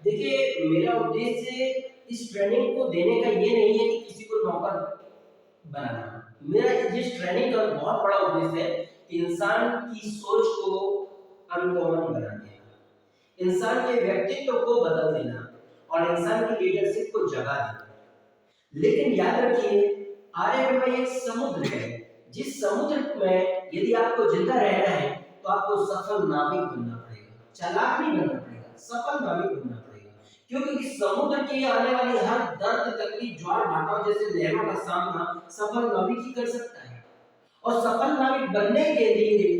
देखिए, मेरा उद्देश्य इस ट्रेनिंग को देने का ये नहीं है कि किसी को नौकर बनाना। मेरा इस ट्रेनिंग का बहुत बड़ा उद्देश्य है कि इंसान की सोच को अनकॉमन बना देना, इंसान के व्यक्तित्व को बदल देना और इंसान की लीडरशिप को जगा देना। लेकिन याद रखिए, आर्यभट्ट एक समुद्र है, जिस समुद्र में यदि आपको जिंदा रहना है तो आपको सफल नाविक बनना पड़ेगा, चालाक नहीं बनना पड़ेगा, सफल नाविक बनना पड़ेगा। क्योंकि समुद्र की आने वाली हर दर्द तकलीफ ज्वार भाटाओं जैसे लहरों का सामना सफल नाविक ही कर सकता है। और सफल नाविक बनने के लिए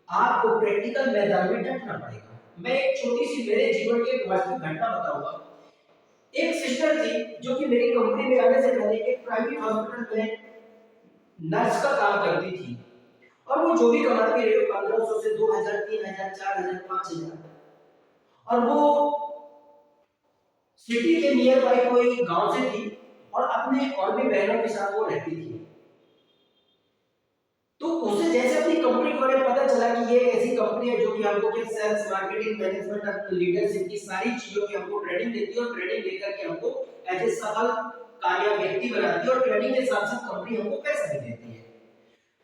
आपको प्रैक्टिकल मैदान में डटना पड़ेगा। मैं एक छोटी सी मेरे जीवन की एक वास्तविक घटना बताऊंगा। एक सिस्टर थी जो कि मेरी कंपनी में आने से पहले एक प्राइवेट हॉस्पिटल में नर्स का काम करती थी, और वो जो भी कमाती रही 1500 से 2000 3000 4000 5000, और वो सिटी के नियर बाई कोई गांव से थी और अपने और भी बहनों के साथ वो रहती थी। तो उसे जैसे अपनी कंपनी के बारे में पता चला कि ये एक ऐसी कंपनी है जो कि हमको क्या सेल्स मार्केटिंग मैनेजमेंट और लीडरशिप की सारी चीजों की हमको ट्रेनिंग देती है, और ट्रेनिंग देकर के हमको एज ए सफल कामयाब व्यक्ति बनाती है, और ट्रेनिंग के साथ साथ कंपनी हमको पैसा भी देती है।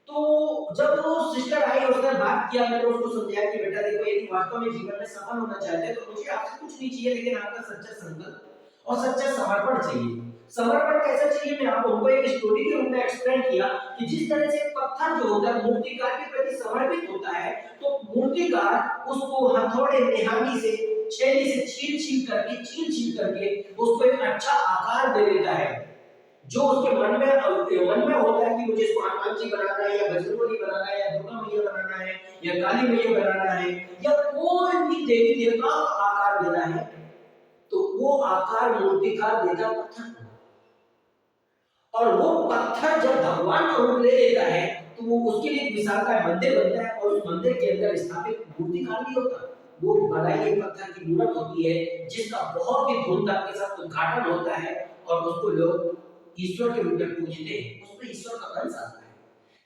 तो जब वो सिस्टर आई और उसने बात किया, मैंने उसको समझाया कि बेटा देखो, यदि वास्तव में जीवन में सफल होना चाहते हैं तो मुझे आपसे कुछ नहीं चाहिए, लेकिन आपका सच्चा संकल्प और सच्चा समर्पण चाहिए। समर्पण कैसा चाहिए, मैं आपको उनको एक स्टोरी के रूप में एक्सप्लेन किया कि जिस तरह से पत्थर जो होता है मूर्तिकार के प्रति समर्पित होता है, तो मूर्तिकार उसको हथौड़े निहानी से छेनी से छील करके उसको एक अच्छा आकार दे देता है। जो उसके मन में होता है कि मुझे इसको हनुमान जी बनाना है, या बजरंगबली बनाना है, या दुर्गा मैया बनाना है, या काली मैया बनाना है, या कोई भी देवी देवता का आकार देना है, तो वो आकार मूर्तिकार देता पत्थर को। और वो पत्थर जब भगवान का रूप ले लेता है तो वो उसके लिए एक विशालकाय मंदिर बनता है, और उस मंदिर के अंदर स्थापित मूर्तिकार भी होता है। वो बनाई गई पत्थर की मूर्त होती है, जिसका बहुत ही धूमधाम के साथ उद्घाटन होता है, और उसको लोग ईश्वर के रूप में पूजते हैं, उसमें ईश्वर का अंश आता है।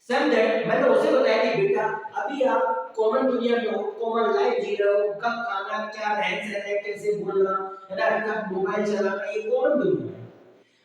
सेम दैट मैंने उसे बताया कि बेटा, अभी आप कॉमन दुनिया में हो, कॉमन लाइफ जी रहे हो, कब खाना, क्या रहन सहन है, कैसे बोलना है ना, कब मोबाइल चलाना, ये कॉमन दुनिया है।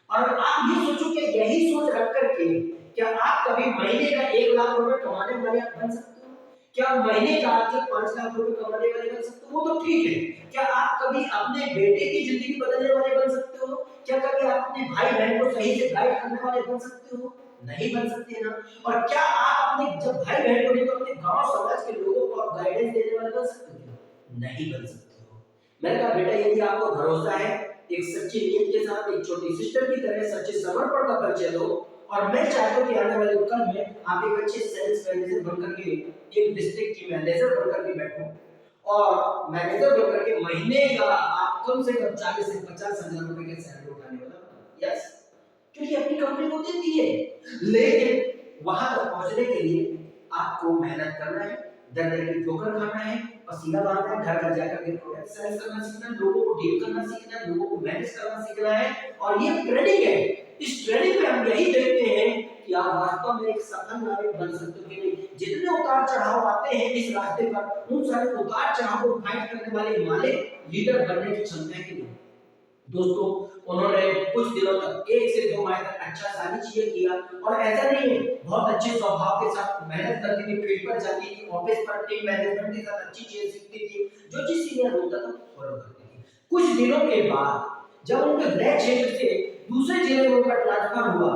और आप ये सोचो कि यही सोच रख करके क्या आप कभी महीने का 1 लाख रुपए कमाने वाले बन सकते हो? क्या महीने का आपके 5 लाख रुपए कमाने वाले बन सकते हो? वो तो ठीक है। क्या आप कभी अपने बेटे की जिंदगी बदलने वाले बन सकते हो? क्या कभी आप अपने भाई बहन को सही से गाइड करने वाले बन सकते हो? नहीं बन सकते ना। और क्या आप अपने जब भाई बहन को नहीं तो अपने गांव समाज के लोगों को आप गाइडेंस देने वाले बन सकते हो? नहीं बन सकते हो। मैंने कहा बेटा, यदि आपको भरोसा है, एक सच्ची नीयत के साथ एक छोटी सिस्टर की तरह सच्चे समर्पण का परिचय दो, और मैं चाहता हूं कि आने वाले कल में आप एक अच्छे सेल्स मैनेजर बनकर के, एक डिस्ट्रिक्ट की मैनेजर बनकर के बैठो, और मैनेजर बनकर के महीने का आप कम से कम 40 से 50 हजार रुपए के सैलरी उठाने वाला। यस, क्योंकि अपनी कंपनी को देती है। लेकिन वहां तक पहुंचने के लिए आपको मेहनत करना है, दर दर की ठोकर खाना है, पसीना बहाना है, घर घर जाकर के प्रोडक्ट सेल करना सीखना है, लोगों को डील करना सीखना है, लोगों को मैनेज करना सीखना है। और ये ट्रेनिंग है। इस ट्रेनिंग में हम यही देखते हैं कि आप वास्तव में एक सफल नाविक बन सकते हो कि नहीं। जितने उतार चढ़ाव आते हैं इस रास्ते पर, उन सारे उतार चढ़ाव को फाइट करने वाले मालिक लीडर बनने की क्षमता है कि नहीं। दोस्तों, उन्होंने कुछ दिनों तक 1 से 2 माह तक अच्छा सारी चीजें किया, और ऐसा नहीं है, बहुत अच्छे स्वभाव के साथ मेहनत करती थी, फील्ड पर जाती थी, ऑफिस पर टीम मैनेजमेंट के साथ अच्छी चीजें सीखती थी, जो चीज सीनियर होता था फॉलो करती थी। कुछ दिनों के बाद जब उनके गृह क्षेत्र से दूसरे जिले में उनका ट्रांसफर हुआ,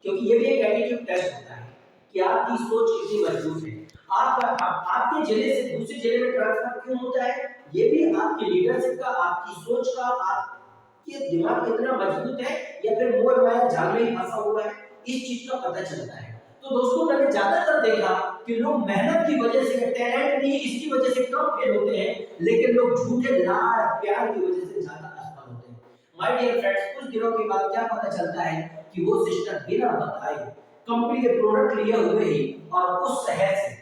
क्योंकि ये भी एक एटीट्यूड टेस्ट होता है कि आपकी सोच कितनी मजबूत है। आपके जिले से दूसरे जिले में ट्रांसफर क्यों होता है, ये भी आपकी लीडरशिप का, आपकी सोच का, आपके दिमाग कितना मजबूत है, या फिर मोह माया जाल में फंसा हुआ है, इस चीज का पता चलता है। तो दोस्तों, मैंने ज्यादातर देखा कि लोग मेहनत की वजह से, टैलेंट नहीं इसकी वजह से कम फेल होते हैं, लेकिन लोग झूठे लाड़ प्यार की वजह से ज्यादा असफल होते हैं। माय डियर फ्रेंड्स, कुछ दिनों के बाद क्या पता चलता है कि वो सिस्टर बिना बताए कंपनी के प्रोडक्ट लिए हुए ही, और उस शहर से,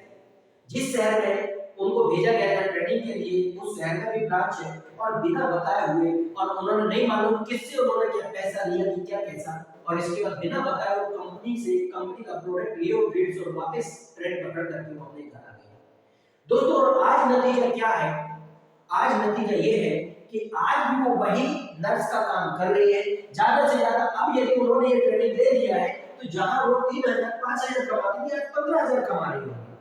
जिस शहर में उनको भेजा गया था ट्रेनिंग के लिए, उस शहर का भी ब्रांच है, और बिना बताए हुए, और उन्होंने नहीं मालूम किससे उन्होंने क्या पैसा लिया कि क्या कैसा, और इसके बाद बिना बताए वो कंपनी का प्रोडक्ट लिए और फील्ड से वापस ट्रेन पकड़ करके वो अपने घर आ गए। दोस्तों, आज नतीजा क्या है? आज नतीजा ये है कि आज भी वो वही नर्स का काम कर रही है, ज्यादा से ज्यादा। अब यदि उन्होंने ये ट्रेनिंग दे दिया है तो जहां वो 3,000 5,000 कमाती थी, आज 15,000 कमा रही होगी।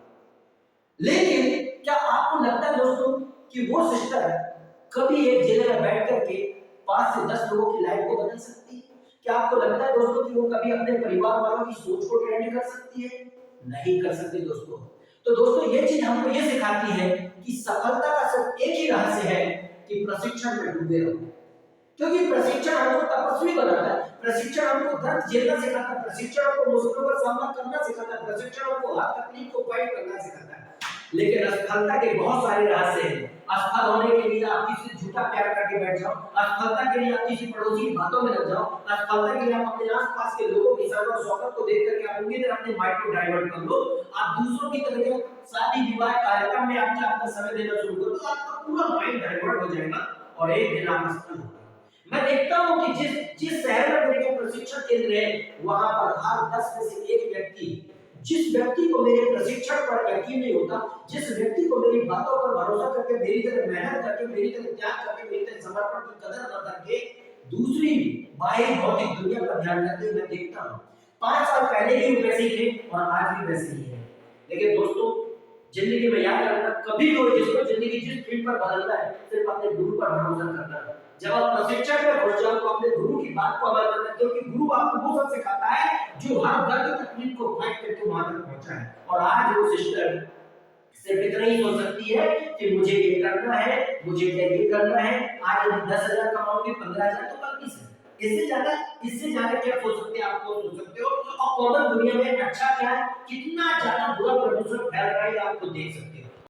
लेकिन क्या आपको लगता है दोस्तों कि वो सिस्टर कभी एक जगह में बैठ करके 5 से 10 लोगों की लाइफ को बदल सकती है? क्या आपको लगता है दोस्तों कि वो कभी अपने परिवार वालों की सोच को ट्रेंड कर सकती है? नहीं कर सकती दोस्तों। तो दोस्तों ये चीज हमको ये सिखाती है कि सफलता का सिर्फ एक ही रहस्य है कि प्रशिक्षण में डूबे रहो। क्योंकि प्रशिक्षण हमको तपस्वी बनाता है, प्रशिक्षण हमको दर्द झेलना सिखाता है, प्रशिक्षण हमको मुश्किलों का सामना करना सिखाता है, प्रशिक्षण हमको हर तकलीफ को फाइट करना सिखाता है। लेकिन असफलता के बहुत सारे रहस्य हैं। असफल होने के लिए आप किसी से झूठा प्यार करके बैठ जाओ, असफलता के लिए आप किसी पड़ोसी की बातों में लग जाओ, असफलता के लिए आप अपने आसपास के लोगों की शान और शौकत को देख करके आप उम्मीद अपने माइंड को डाइवर्ट कर लो, आप दूसरों की तरह शादी विवाह कार्यक्रम में आपका अपना समय देना शुरू कर दो, तो आपका पूरा माइंड डाइवर्ट हो जाएगा और एक दिन आप असफल हो। मैं देखता हूं कि जिस जिस शहर में मेरे प्रशिक्षण केंद्र है, वहां पर हर 10 में से एक व्यक्ति, जिस व्यक्ति को मेरे प्रशिक्षण पर यकीन नहीं होता, जिस व्यक्ति को मेरी बातों पर भरोसा करके, मेरी तरह मेहनत करके, मेरी तरह त्याग करके, मेरी तरह समर्पण की कदर न करके दूसरी बाहरी भौतिक दुनिया पर ध्यान करते हुए मैं देखता हूं 5 साल पहले भी वैसे ही थे और आज भी वैसे ही है। लेकिन दोस्तों जिंदगी में याद रखना, कभी भी जिसको जिंदगी जिस फील्ड पर बदलना है, सिर्फ अपने गुरु पर भरोसा करना है। जब आप प्रशिक्षण में घुस जाओ तो अपने गुरु की बात को अमल करना, क्योंकि गुरु आपको वो सब सिखाता है जो हर दर्द तकलीफ को फाइट करके वहां तक पहुंचा है। और आज वो सिस्टर सिर्फ इतना ही सोच सकती है कि मुझे ये करना है, मुझे ये करना है। आज यदि 10,000 कमाओगे, 15,000 तो कल की है। इससे ज्यादा क्या सोच सकते हैं, आप सोच सकते हो। और कॉमन दुनिया में अच्छा क्या है, कितना ज्यादा बुरा प्रदूषण फैल रहा है, आपको देख सकते हो।